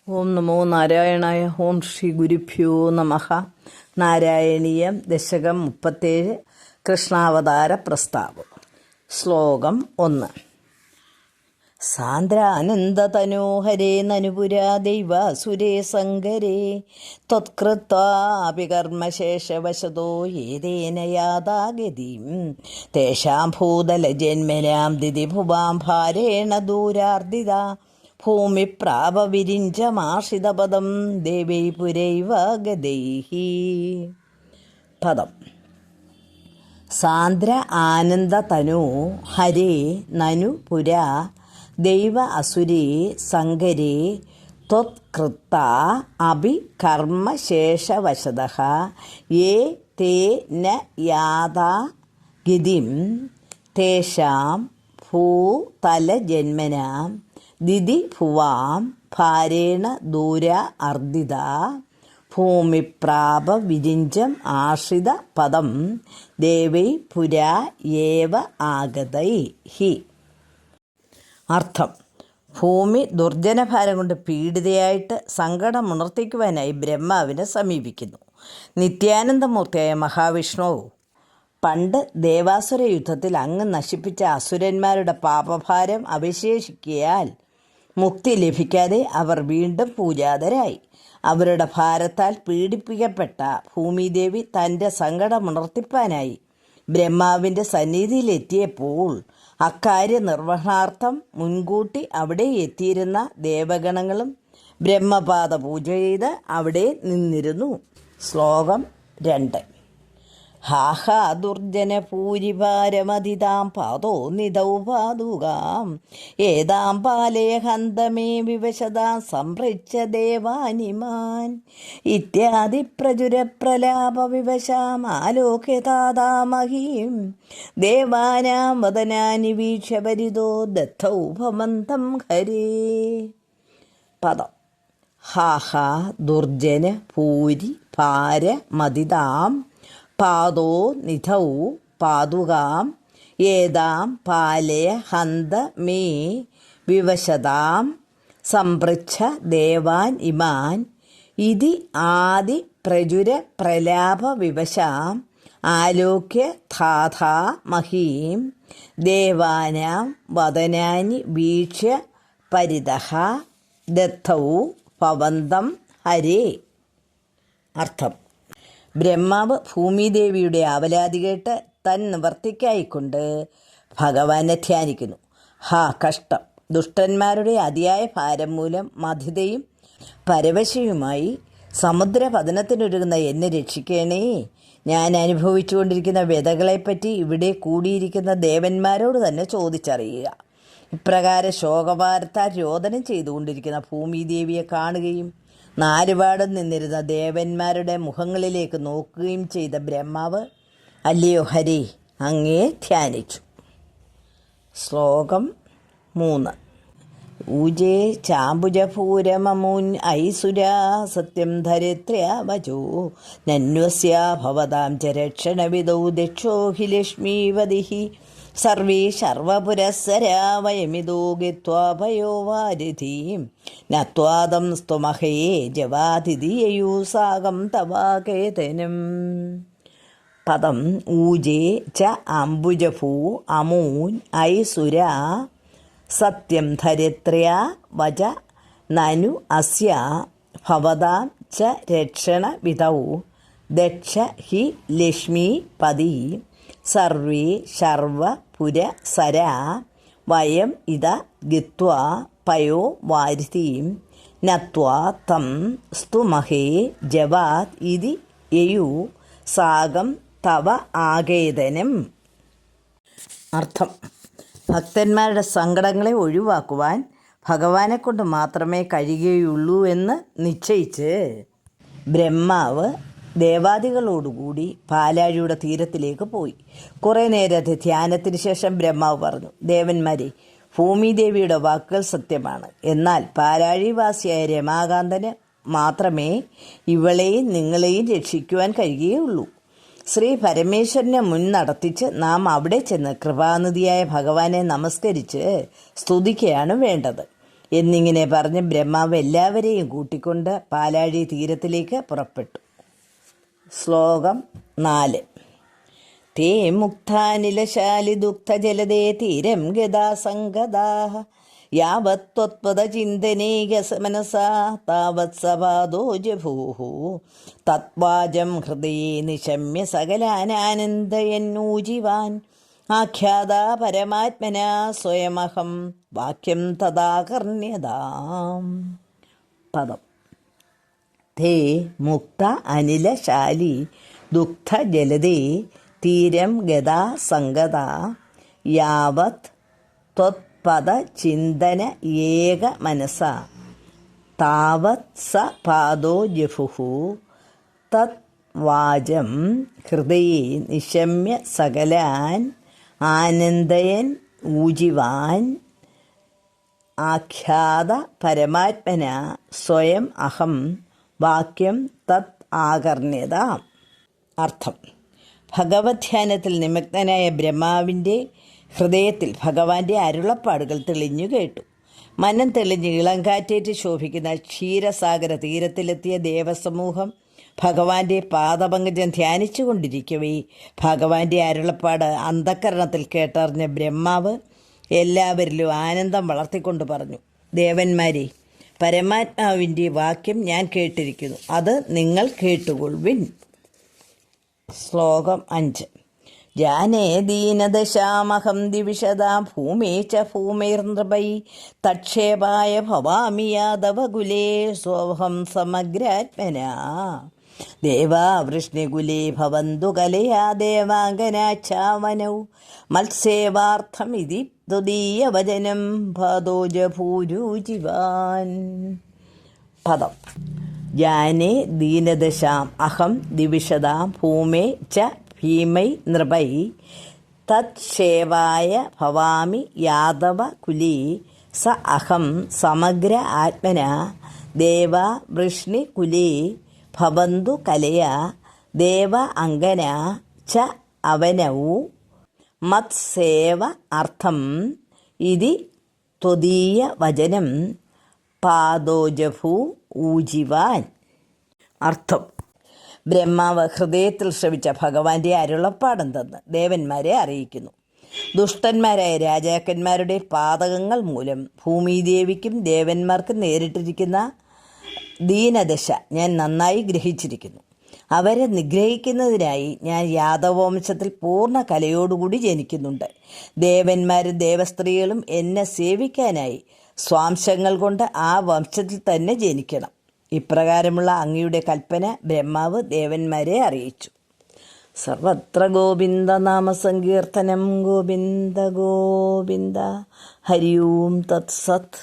ഓം നമോ നാരായണായ. ഓം ശ്രീ ഗുരുഭ്യോ നമഃ. നാരായണീയം ദശകം 37 കൃഷ്ണാവതാര പ്രസ്താവം. ശ്ലോകം 1. സാന്ദ്രാനന്ദതനോഹരേ നനുപുരാ ദൈവാസുരേ സങ്കരേ ത്വത്കൃത്വാപി കർമ്മശേഷവശതോ യേതേന യാതാഗതിം തേഷാം ഭൂതലജന്മനാം ദിതിഭുവാം ഭാരേണ ദൂരാർദിത ഭൂമി പ്രാപവിരിഞ്ചമാഷിതപദം ദേവൈ പുരൈവ ഗതൈഹി. പദം: സാന്ദ്ര ആനന്ദ തനു ഹരേ നനു പുരാ ദൈവ അസുരേ സങ്കരേ ത്വത്കൃത്ത അഭി കർമ്മശേഷവശതഃ യേ തേ ന യാതാ ഗതിം തേഷാം ഭൂതലജന്മനാം ദിതി ഭുവാം ഭാരേണ ദൂര അർദിത ഭൂമിപ്രാപ വിരിഞ്ചം ആശ്രിത പദം ദേവൈ പുരാ ഏവ ആഗതൈ ഹി. അർത്ഥം: ഭൂമി ദുർജനഭാരം കൊണ്ട് പീഡിതയായിട്ട് സങ്കടമുണർത്തിക്കുവാനായി ബ്രഹ്മാവിനെ സമീപിക്കുന്നു. നിത്യാനന്ദമൂർത്തിയായ മഹാവിഷ്ണു പണ്ട് ദേവാസുര യുദ്ധത്തിൽ അങ്ങ് നശിപ്പിച്ച അസുരന്മാരുടെ പാപഭാരം അവശേഷിക്കിയാൽ മുക്തി ലഭിക്കാതെ അവർ വീണ്ടും പൂജാതരായി. അവരുടെ ഭാരത്താൽ പീഡിപ്പിക്കപ്പെട്ട ഭൂമിദേവി തൻ്റെ സങ്കടമുണർത്തിപ്പാനായി ബ്രഹ്മാവിൻ്റെ സന്നിധിയിലെത്തിയപ്പോൾ അക്കാര്യ നിർവഹണാർത്ഥം മുൻകൂട്ടി അവിടെ എത്തിയിരുന്ന ദേവഗണങ്ങളും ബ്രഹ്മപാദ പൂജ ചെയ്ത് അവിടെ നിന്നിരുന്നു. ശ്ലോകം 2. ഹാഹാ ദുർജന പൂരിഭാരമതിതാം പാദോ നിതൗ പാതുകാം ഏതാം പാലയ ഹന്തമേ വിവശതാം സംപൃച്ഛ ദേവാനിമാൻ ഇത്യാദി പ്രചുരപ്രലാപ വിവശാം ആലോക്യതാദാമഹീം ദേവാനാം വദനാനി വീക്ഷപരിതോ ദത്തൗ ഭമന്തം ഹരേ. പദം: ഹാഹാ ദുർജന പൂരി ഭാരമതിതാം പാദോ നിധൗ പാതുകാം ഏതാം പാലയ ഹന്ത മേ വിവശതാം സംപൃച്ഛ ദേവാൻ ഇമാൻ ഇതി ആദി പ്രചുര പ്രലാപ വിവശാം ആലോക്യ ധാധാ മഹീം ദേവാനാം വദനാനി വീക്ഷ്യ പരിതഃ ദത്തൗ ഭവന്തം ഹരേ. അർത്ഥം: ബ്രഹ്മാവ് ഭൂമിദേവിയുടെ ആവലാതി കേട്ട് തൻ നിവർത്തിക്കായിക്കൊണ്ട് ഭഗവാനെ ധ്യാനിക്കുന്നു. ഹാ കഷ്ടം! ദുഷ്ടന്മാരുടെ അതിയായ ഭാരം മൂലം മഥിതയും പരവശയുമായി സമുദ്രപതനത്തിനൊരുങ്ങുന്ന എന്നെ രക്ഷിക്കണേ. ഞാൻ അനുഭവിച്ചുകൊണ്ടിരിക്കുന്ന വ്യതകളെപ്പറ്റി ഇവിടെ കൂടിയിരിക്കുന്ന ദേവന്മാരോട് തന്നെ ചോദിച്ചറിയുക. ഇപ്രകാരം ശോകഭാരത്താൽ രോദനം ചെയ്തുകൊണ്ടിരിക്കുന്ന ഭൂമിദേവിയെ കാണുകയും നാലുപാടും നിന്നിരുന്ന ദേവന്മാരുടെ മുഖങ്ങളിലേക്ക് നോക്കുകയും ചെയ്ത ബ്രഹ്മാവ് അല്ലയോ ഹരി അങ്ങേ ധ്യാനിച്ചു. ശ്ലോകം 3. ഊജേ ചാമ്പുജപൂരമമൂൻ ഐസുരാ സത്യം ധരിത്ര്യാ വചോ നന്വസ്യാ ഭവതാം ച രക്ഷണവിദൗ ദക്ഷോ ഹി ലക്ഷ്മീവതിഹി സർവേ സർവപുരസ്സരാ വയമിതോ ഗത്വാ ഭയോ വാരിധീം നത്വാദം സ്തുമഹേ ജവാതിഥിയയൂ സാകം തവാകേതനം. പദം: ഊജേ ച അംബുജഭൂ അമൂൻ ഐസുരാ സത്യം ധരിത്ര്യാ വച നനു അസ്യ ഭവതാം ച രക്ഷണ വിധൗ ദക്ഷ ഹി ലക്ഷ്മീപതി സർവേ സർവപുരസരാ വയം ഇത ഗത്വാ പയോ വാരിധീം നത്വാ തം സ്തുമഹേ ജവാത് ഇതി യയു സാകം തവ ആകേതനം. അർത്ഥം: ഭക്തന്മാരുടെ സങ്കടങ്ങളെ ഒഴിവാക്കുവാൻ ഭഗവാനെ കൊണ്ട് മാത്രമേ കഴിയുകയുള്ളൂ എന്ന് നിശ്ചയിച്ച് ബ്രഹ്മാവ് ദേവാദികളോടുകൂടി പാലാഴിയുടെ തീരത്തിലേക്ക് പോയി. കുറേ നേരത്തെ ധ്യാനത്തിന് ശേഷം ബ്രഹ്മാവ് പറഞ്ഞു: ദേവന്മാരെ, ഭൂമിദേവിയുടെ വാക്കുകൾ സത്യമാണ്. എന്നാൽ പാലാഴിവാസിയായ രമാകാന്തന് മാത്രമേ ഇവളെയും നിങ്ങളെയും രക്ഷിക്കുവാൻ കഴിയുകയുള്ളൂ. ശ്രീ പരമേശ്വരനെ മുൻ നടത്തിച്ച് നാം അവിടെ ചെന്ന് കൃപാനിധിയായ ഭഗവാനെ നമസ്കരിച്ച് സ്തുതിക്കുകയാണ് വേണ്ടത്. എന്നിങ്ങനെ പറഞ്ഞ് ബ്രഹ്മാവ് എല്ലാവരെയും കൂട്ടിക്കൊണ്ട് പാലാഴി തീരത്തിലേക്ക് പുറപ്പെട്ടു. ശ്ലോകം 4. തേ മുക്താനിലശാലി ദുഗ്ധജലദേ തീരം ഗതാസംഗതാഃ യാവത് ത്വത്പദചിന്തനൈക മനസാ താവത് സപാദോ ജഭൂഃ തത്വാജം ഹൃദയേ നിശമ്യ സകലാനാനന്ദയന്നൂജിവാൻ ആഖ്യാത പരമാത്മനാ സ്വയമഹം വാക്യം തദാകർണ്യതാം. പദം. തേ മുക്ത അനിലശാലി ദുഗ്ധജലദേ തീരം ഗതാ സംഗത യാവത് ത്വത്പദചിന്തന ഏക മനസ താവത് സ പാദോ ജഭുഃ തത് വാചം ഹൃദയേ നിശമ്യ സകലാൻ ആനന്ദയൻ ഊജിവാൻ ആഖ്യാത പരമാത്മന സ്വയം അഹം വാക്യം തത് ആകർണ്യതാം. അർത്ഥം. ഭഗവത്ധ്യാനത്തിൽ നിമഗ്നനായ ബ്രഹ്മാവിൻ്റെ ഹൃദയത്തിൽ ഭഗവാന്റെ അരുളപ്പാടുകൾ തെളിഞ്ഞു കേട്ടു. മനം തെളിഞ്ഞ് ഇളങ്കാറ്റേറ്റ് ശോഭിക്കുന്ന ക്ഷീരസാഗര തീരത്തിലെത്തിയ ദേവസമൂഹം ഭഗവാന്റെ പാദപങ്കജം ധ്യാനിച്ചു കൊണ്ടിരിക്കവേ ഭഗവാന്റെ അരുളപ്പാട് അന്ധക്കരണത്തിൽ കേട്ടറിഞ്ഞ ബ്രഹ്മാവ് എല്ലാവരിലും ആനന്ദം വളർത്തിക്കൊണ്ട് പറഞ്ഞു, ദേവന്മാരെ, പരമാത്മാവിൻ്റെ വാക്യം ഞാൻ കേട്ടിരിക്കുന്നു, അത് നിങ്ങൾ കേട്ടുകൊള്ളുവിൻ. ശ്ലോകം 5. ജാനേ ദീനദശാമഹം ദിവിഷതാം ഭൂമേ ച ഭൂമൈർനൃപൈ തക്ഷേപായ ഭവാമി യാദവകുലേ സോഹം സമഗ്രാത്മനാ ദേവാ വൃഷ്ണികുലേ ഭവന്തു കലയാ ദേവാംഗനാച്ഛാവനൗ മത്സേവാർത്ഥമിതി ത്വദീയവചനം ഭാതോജഭൂരുചിവാൻ. പദം. ജാനേ ദീനദശാം അഹം ദിവിഷതാം ഭൂമേ ച ഭീമൈ നൃപൈ തത്സേവായ ഭവാമി യാദവ കുലീ സ അഹം സമഗ്ര ആത്മന ദേവ വൃഷ്ണികുലേ ഭവന്തു കലയാ ദേവ അംഗന ച അവനൗ മത്സേവ അർത്ഥം ഇതി ത്വദീയ വചനം പാദോജഭൂ ഊജിവാൻ. അർത്ഥം. ബ്രഹ്മാവ് ഹൃദയത്തിൽ ശ്രവിച്ച ഭഗവാന്റെ അരുളപ്പാടെന്തെന്ന് ദേവന്മാരെ അറിയിക്കുന്നു. ദുഷ്ടന്മാരായ രാജാക്കന്മാരുടെ പാതകങ്ങൾ മൂലം ഭൂമിദേവിക്കും ദേവന്മാർക്കും നേരിട്ടിരിക്കുന്ന ദീനദശ ഞാൻ നന്നായി ഗ്രഹിച്ചിരിക്കുന്നു. അവരെ നിഗ്രഹിക്കുന്നതിനായി ഞാൻ യാദവവംശത്തിൽ പൂർണ്ണ കലയോടുകൂടി ജനിക്കുന്നുണ്ട്. ദേവന്മാരും ദേവസ്ത്രീകളും എന്നെ സേവിക്കാനായി സ്വാംശങ്ങൾ കൊണ്ട് ആ വംശത്തിൽ തന്നെ ജനിക്കണം. ഇപ്രകാരമുള്ള അങ്ങയുടെ കൽപ്പന ബ്രഹ്മാവ് ദേവന്മാരെ അറിയിച്ചു. സർവത്ര ഗോവിന്ദ നാമസങ്കീർത്തനം. ഗോവിന്ദ ഗോവിന്ദ. ഹരി ഓം തത്സത്.